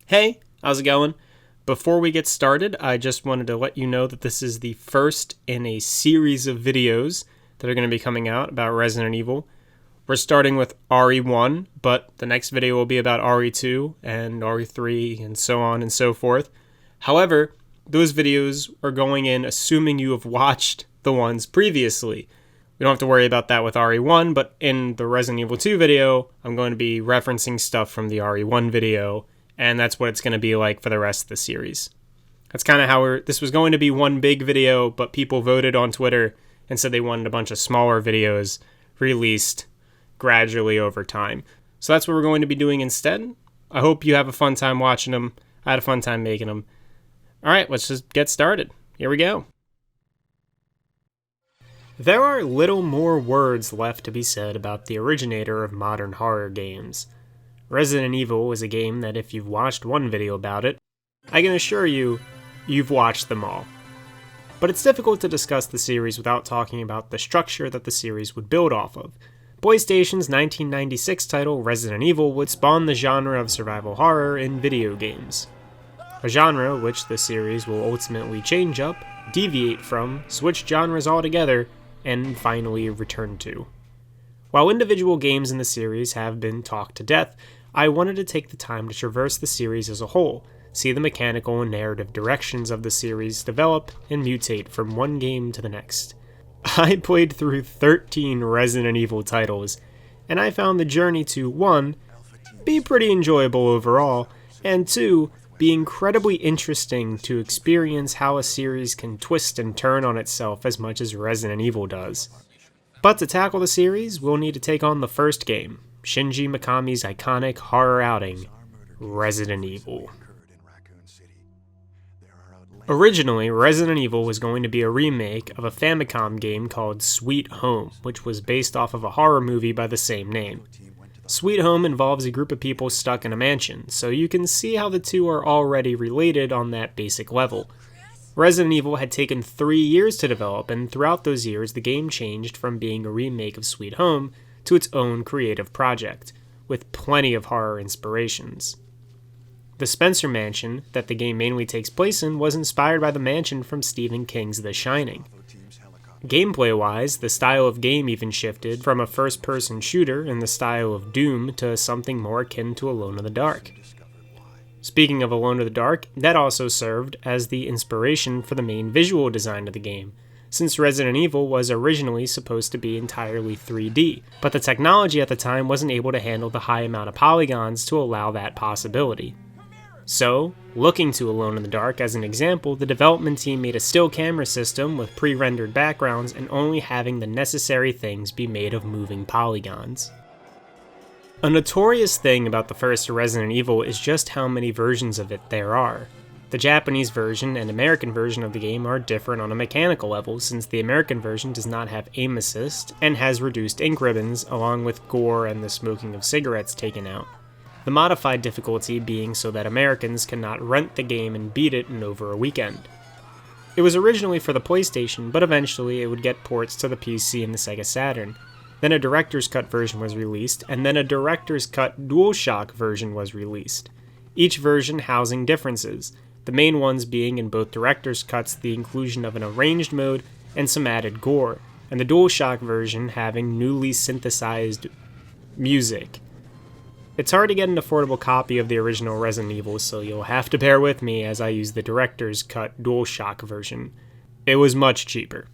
Hey, how's it going? Before we get started, I just wanted to let you know that this is the first in a series of videos that are going to be coming out about Resident Evil. We're starting with RE1, but the next video will be about RE2 and RE3 and so on and so forth. However, those videos are going in assuming you have watched the ones previously. We don't have to worry about that with RE1, but in the Resident Evil 2 video, I'm going to be referencing stuff from the RE1 video, and that's what it's going to be like for the rest of the series. That's kind of how this was going to be one big video, but people voted on Twitter and said they wanted a bunch of smaller videos released gradually over time. So that's what we're going to be doing instead. I hope you have a fun time watching them. I had a fun time making them. All right, let's just get started. Here we go. There are little more words left to be said about the originator of modern horror games. Resident Evil is a game that if you've watched one video about it, I can assure you, you've watched them all. But it's difficult to discuss the series without talking about the structure that the series would build off of. PlayStation's 1996 title Resident Evil would spawn the genre of survival horror in video games. A genre which the series will ultimately change up, deviate from, switch genres altogether, and finally return to. While individual games in the series have been talked to death, I wanted to take the time to traverse the series as a whole, see the mechanical and narrative directions of the series develop and mutate from one game to the next. I played through 13 Resident Evil titles, and I found the journey to 1. Be pretty enjoyable overall, and 2. Be incredibly interesting to experience how a series can twist and turn on itself as much as Resident Evil does. But to tackle the series, we'll need to take on the first game, Shinji Mikami's iconic horror outing, Resident Evil. Originally, Resident Evil was going to be a remake of a Famicom game called Sweet Home, which was based off of a horror movie by the same name. Sweet Home involves a group of people stuck in a mansion, so you can see how the two are already related on that basic level. Resident Evil had taken 3 years to develop, and throughout those years the game changed from being a remake of Sweet Home to its own creative project, with plenty of horror inspirations. The Spencer Mansion, that the game mainly takes place in, was inspired by the mansion from Stephen King's The Shining. Gameplay-wise, the style of game even shifted from a first-person shooter in the style of Doom to something more akin to Alone in the Dark. Speaking of Alone in the Dark, that also served as the inspiration for the main visual design of the game, since Resident Evil was originally supposed to be entirely 3D, but the technology at the time wasn't able to handle the high amount of polygons to allow that possibility. So, looking to Alone in the Dark as an example, the development team made a still camera system with pre-rendered backgrounds and only having the necessary things be made of moving polygons. A notorious thing about the first Resident Evil is just how many versions of it there are. The Japanese version and American version of the game are different on a mechanical level, since the American version does not have aim assist and has reduced ink ribbons along with gore and the smoking of cigarettes taken out. The modified difficulty being so that Americans cannot rent the game and beat it in over a weekend. It was originally for the PlayStation, but eventually it would get ports to the PC and the Sega Saturn. Then a Director's Cut version was released, and then a Director's Cut DualShock version was released, each version housing differences, the main ones being in both Director's Cuts the inclusion of an arranged mode and some added gore, and the DualShock version having newly synthesized music. It's hard to get an affordable copy of the original Resident Evil, so you'll have to bear with me as I use the Director's Cut DualShock version. It was much cheaper.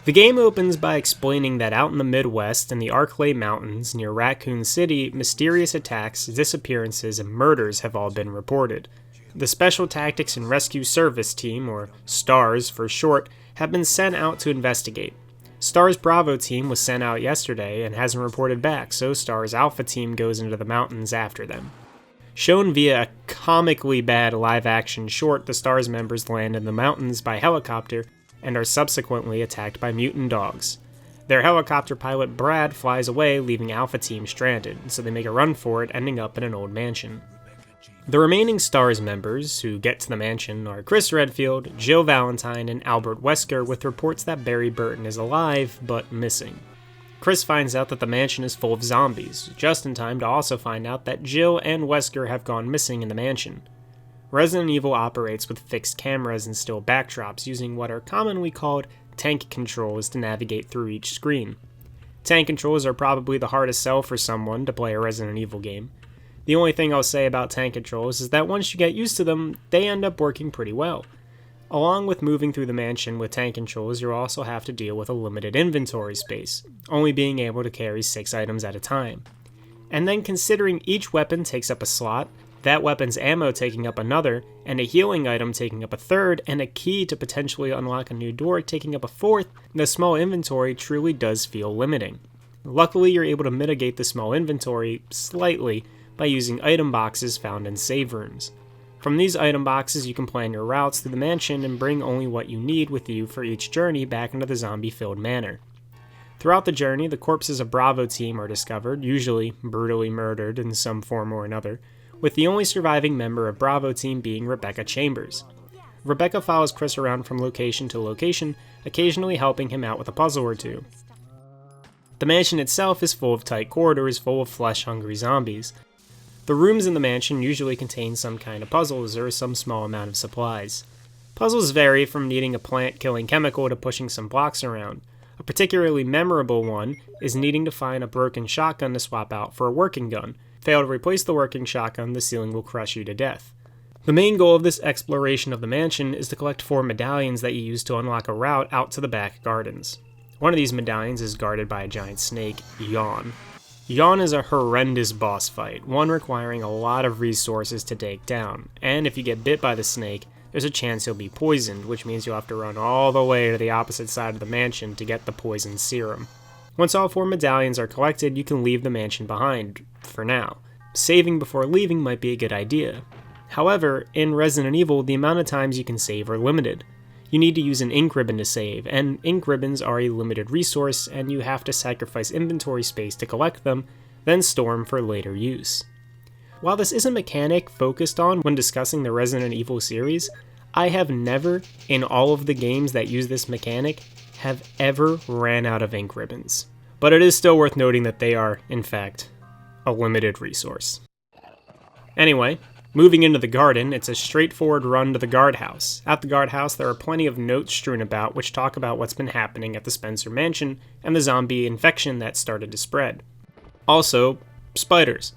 The game opens by explaining that out in the Midwest in the Arklay Mountains near Raccoon City, mysterious attacks, disappearances, and murders have all been reported. The Special Tactics and Rescue Service Team, or STARS for short, have been sent out to investigate. STARS Bravo team was sent out yesterday and hasn't reported back, so STARS Alpha team goes into the mountains after them. Shown via a comically bad live-action short, the STARS members land in the mountains by helicopter and are subsequently attacked by mutant dogs. Their helicopter pilot Brad flies away, leaving Alpha team stranded, so they make a run for it, ending up in an old mansion. The remaining STARS members who get to the mansion are Chris Redfield, Jill Valentine, and Albert Wesker, with reports that Barry Burton is alive, but missing. Chris finds out that the mansion is full of zombies, just in time to also find out that Jill and Wesker have gone missing in the mansion. Resident Evil operates with fixed cameras and still backdrops using what are commonly called tank controls to navigate through each screen. Tank controls are probably the hardest sell for someone to play a Resident Evil game. The only thing I'll say about tank controls is that once you get used to them, they end up working pretty well. Along with moving through the mansion with tank controls, you'll also have to deal with a limited inventory space, only being able to carry 6 items at a time. And then considering each weapon takes up a slot, that weapon's ammo taking up another, and a healing item taking up a third, and a key to potentially unlock a new door taking up a fourth, the small inventory truly does feel limiting. Luckily, you're able to mitigate the small inventory slightly by using item boxes found in save rooms. From these item boxes, you can plan your routes through the mansion and bring only what you need with you for each journey back into the zombie-filled manor. Throughout the journey, the corpses of Bravo team are discovered, usually brutally murdered in some form or another, with the only surviving member of Bravo team being Rebecca Chambers. Rebecca follows Chris around from location to location, occasionally helping him out with a puzzle or two. The mansion itself is full of tight corridors full of flesh-hungry zombies. The rooms in the mansion usually contain some kind of puzzles or some small amount of supplies. Puzzles vary from needing a plant-killing chemical to pushing some blocks around. A particularly memorable one is needing to find a broken shotgun to swap out for a working gun. Fail to replace the working shotgun, the ceiling will crush you to death. The main goal of this exploration of the mansion is to collect 4 medallions that you use to unlock a route out to the back gardens. One of these medallions is guarded by a giant snake, Yawn. Yawn is a horrendous boss fight, one requiring a lot of resources to take down, and if you get bit by the snake, there's a chance you'll be poisoned, which means you'll have to run all the way to the opposite side of the mansion to get the poison serum. Once all 4 medallions are collected, you can leave the mansion behind, for now. Saving before leaving might be a good idea. However, in Resident Evil, the amount of times you can save are limited. You need to use an ink ribbon to save, and ink ribbons are a limited resource, and you have to sacrifice inventory space to collect them, then store them for later use. While this is a mechanic focused on when discussing the Resident Evil series, I have never, in all of the games that use this mechanic, have ever ran out of ink ribbons. But it is still worth noting that they are, in fact, a limited resource. Anyway, moving into the garden, it's a straightforward run to the guardhouse. At the guardhouse, there are plenty of notes strewn about which talk about what's been happening at the Spencer mansion and the zombie infection that started to spread. Also, spiders.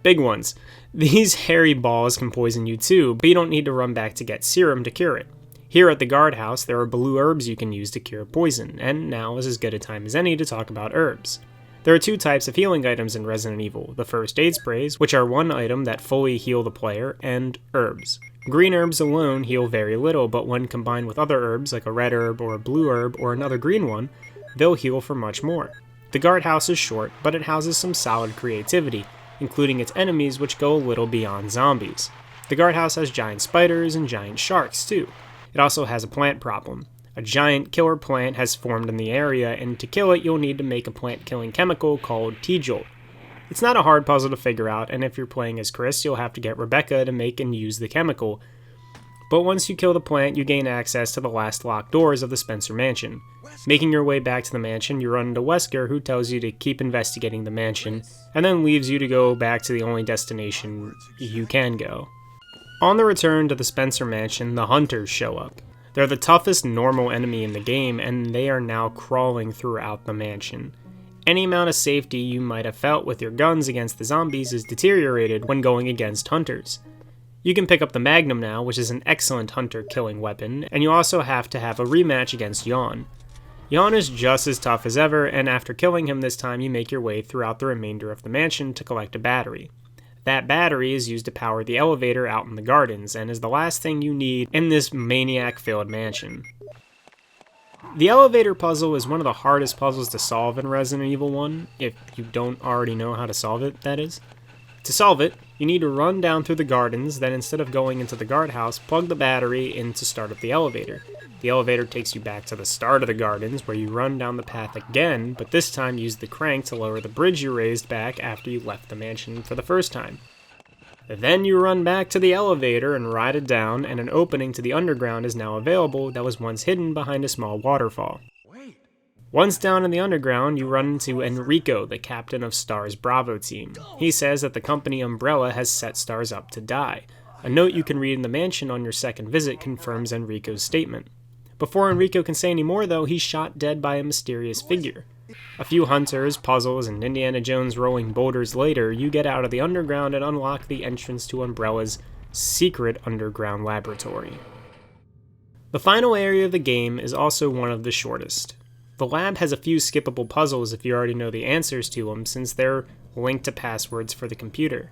Big ones. These hairy balls can poison you too, but you don't need to run back to get serum to cure it. Here at the guardhouse, there are blue herbs you can use to cure poison, and now is as good a time as any to talk about herbs. There are 2 types of healing items in Resident Evil, the first aid sprays, which are 1 item that fully heal the player, and herbs. Green herbs alone heal very little, but when combined with other herbs like a red herb or a blue herb or another green one, they'll heal for much more. The guardhouse is short, but it houses some solid creativity, including its enemies which go a little beyond zombies. The guardhouse has giant spiders and giant sharks too. It also has a plant problem. A giant killer plant has formed in the area, and to kill it, you'll need to make a plant-killing chemical called T-Jolt. It's not a hard puzzle to figure out, and if you're playing as Chris, you'll have to get Rebecca to make and use the chemical. But once you kill the plant, you gain access to the last locked doors of the Spencer mansion. Making your way back to the mansion, you run into Wesker, who tells you to keep investigating the mansion, and then leaves you to go back to the only destination you can go. On the return to the Spencer mansion, the hunters show up. They're the toughest normal enemy in the game, and they are now crawling throughout the mansion. Any amount of safety you might have felt with your guns against the zombies is deteriorated when going against hunters. You can pick up the Magnum now, which is an excellent hunter-killing weapon, and you also have to have a rematch against Yawn. Yawn is just as tough as ever, and after killing him this time, you make your way throughout the remainder of the mansion to collect a battery. That battery is used to power the elevator out in the gardens, and is the last thing you need in this maniac-filled mansion. The elevator puzzle is one of the hardest puzzles to solve in Resident Evil 1, if you don't already know how to solve it, that is. To solve it, you need to run down through the gardens, then instead of going into the guardhouse, plug the battery in to start up the elevator. The elevator takes you back to the start of the gardens, where you run down the path again, but this time use the crank to lower the bridge you raised back after you left the mansion for the first time. Then you run back to the elevator and ride it down, and an opening to the underground is now available that was once hidden behind a small waterfall. Once down in the underground, you run into Enrico, the captain of STAR's Bravo team. He says that the company Umbrella has set STARS up to die. A note you can read in the mansion on your second visit confirms Enrico's statement. Before Enrico can say any more, though, he's shot dead by a mysterious figure. A few hunters, puzzles, and Indiana Jones rolling boulders later, you get out of the underground and unlock the entrance to Umbrella's secret underground laboratory. The final area of the game is also one of the shortest. The lab has a few skippable puzzles if you already know the answers to them, since they're linked to passwords for the computer.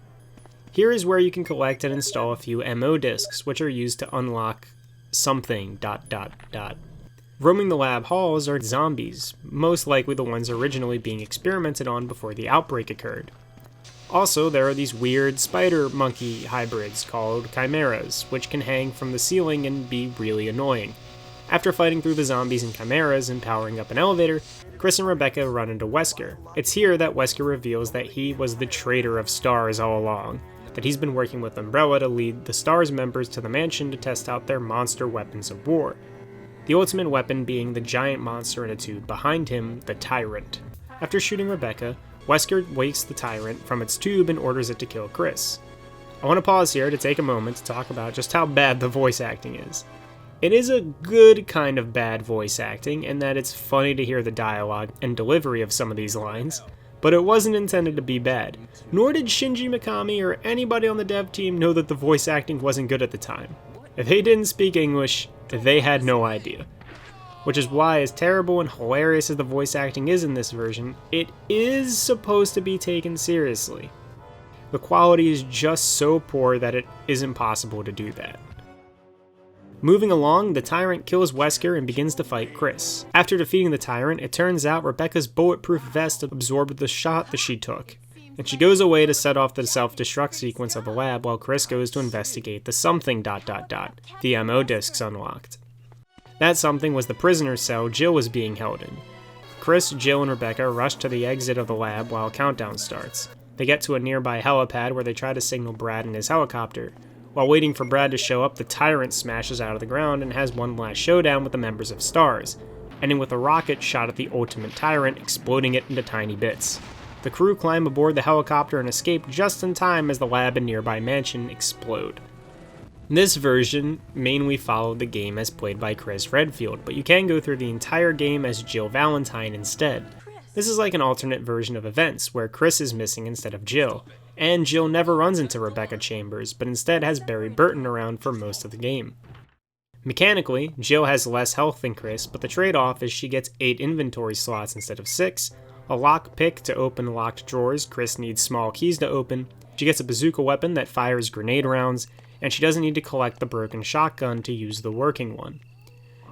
Here is where you can collect and install a few MO disks, which are used to unlock something ... Roaming the lab halls are zombies, most likely the ones originally being experimented on before the outbreak occurred. Also, there are these weird spider monkey hybrids called chimeras, which can hang from the ceiling and be really annoying. After fighting through the zombies and chimeras and powering up an elevator, Chris and Rebecca run into Wesker. It's here that Wesker reveals that he was the traitor of STARS all along, that he's been working with Umbrella to lead the STARS members to the mansion to test out their monster weapons of war. The ultimate weapon being the giant monster in a tube behind him, the Tyrant. After shooting Rebecca, Wesker wakes the Tyrant from its tube and orders it to kill Chris. I want to pause here to take a moment to talk about just how bad the voice acting is. It is a good kind of bad voice acting in that it's funny to hear the dialogue and delivery of some of these lines, but it wasn't intended to be bad. Nor did Shinji Mikami or anybody on the dev team know that the voice acting wasn't good at the time. If they didn't speak English, they had no idea. Which is why, as terrible and hilarious as the voice acting is in this version, it is supposed to be taken seriously. The quality is just so poor that it is impossible to do that. Moving along, the Tyrant kills Wesker and begins to fight Chris. After defeating the Tyrant, it turns out Rebecca's bulletproof vest absorbed the shot that she took, and she goes away to set off the self-destruct sequence of the lab while Chris goes to investigate the something ... the MO disks unlocked. That something was the prisoner's cell Jill was being held in. Chris, Jill, and Rebecca rush to the exit of the lab while a countdown starts. They get to a nearby helipad where they try to signal Brad in his helicopter. While waiting for Brad to show up, the Tyrant smashes out of the ground and has one last showdown with the members of STARS, ending with a rocket shot at the ultimate Tyrant, exploding it into tiny bits. The crew climb aboard the helicopter and escape just in time as the lab and nearby mansion explode. This version mainly followed the game as played by Chris Redfield, but you can go through the entire game as Jill Valentine instead. This is like an alternate version of events, where Chris is missing instead of Jill, and Jill never runs into Rebecca Chambers, but instead has Barry Burton around for most of the game. Mechanically, Jill has less health than Chris, but the trade-off is she gets 8 inventory slots instead of 6, a lock pick to open locked drawers Chris needs small keys to open, she gets a bazooka weapon that fires grenade rounds, and she doesn't need to collect the broken shotgun to use the working one.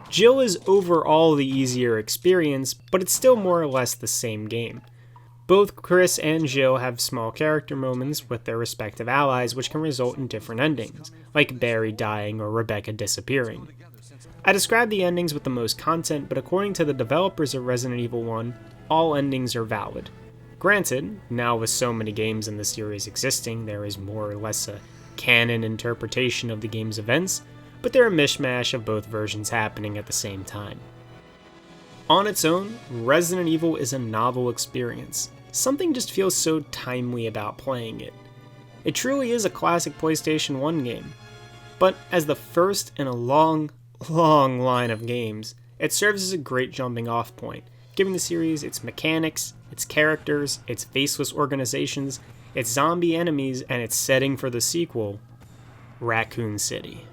Jill is overall the easier experience, but it's still more or less the same game. Both Chris and Jill have small character moments with their respective allies which can result in different endings, like Barry dying or Rebecca disappearing. I described the endings with the most content, but according to the developers of Resident Evil 1, all endings are valid. Granted, now with so many games in the series existing, there is more or less a canon interpretation of the game's events, but they're a mishmash of both versions happening at the same time. On its own, Resident Evil is a novel experience. Something just feels so timely about playing it. It truly is a classic PlayStation 1 game. But as the first in a long line of games, it serves as a great jumping off point, giving the series its mechanics, its characters, its faceless organizations, its zombie enemies, and its setting for the sequel, Raccoon City.